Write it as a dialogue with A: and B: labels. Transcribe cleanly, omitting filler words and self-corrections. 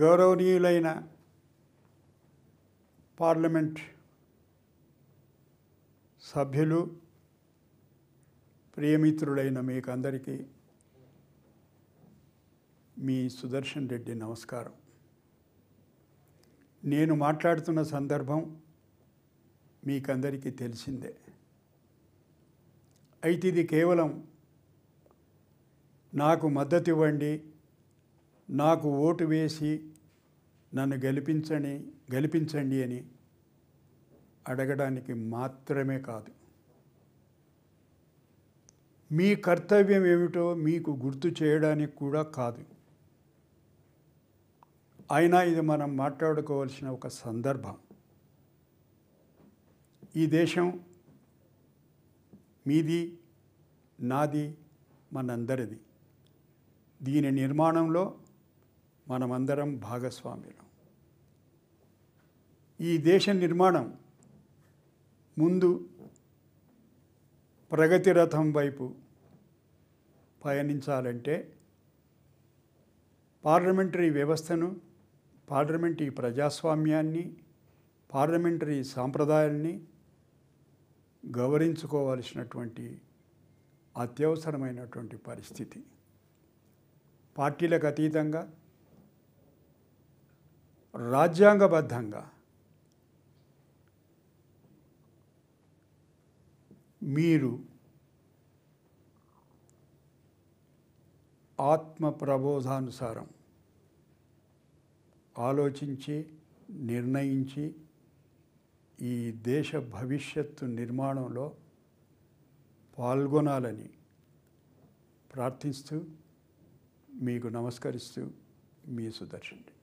A: గౌరవనీయులైన పార్లమెంట్ సభ్యులు, ప్రియమిత్రులైన మీకు అందరికీ మీ సుదర్శన్ రెడ్డి నమస్కారం. నేను మాట్లాడుతున్న సందర్భం మీకందరికీ తెలిసిందే. అయితే ఇది కేవలం నాకు మద్దతు ఇవ్వండి, నాకు ఓటు వేసి నన్ను గెలిపించండి అని అడగడానికి మాత్రమే కాదు. మీ కర్తవ్యం ఏమిటో మీకు గుర్తు చేయడానికి కూడా కాదు. అయినా ఇది మనం మాట్లాడుకోవాల్సిన ఒక సందర్భం. ఈ దేశం మీది, నాది, మనందరిది. దీని నిర్మాణంలో మనమందరం భాగస్వాములం. ఈ దేశ నిర్మాణం ముందు ప్రగతి రథం వైపు పయనించాలంటే పార్లమెంటరీ వ్యవస్థను, పార్లమెంటరీ ప్రజాస్వామ్యాన్ని, పార్లమెంటరీ సాంప్రదాయాల్ని గౌరవించుకోవాల్సినటువంటి అత్యవసరమైనటువంటి పరిస్థితి. పార్టీలకు అతీతంగా రాజ్యాంగబద్ధంగా మీరు ఆత్మ ప్రబోధానుసారం ఆలోచించి, నిర్ణయించి ఈ దేశ భవిష్యత్తు నిర్మాణంలో పాల్గొనాలని ప్రార్థిస్తూ మీకు నమస్కరిస్తూ మీ సుదర్శన్ రెడ్డి.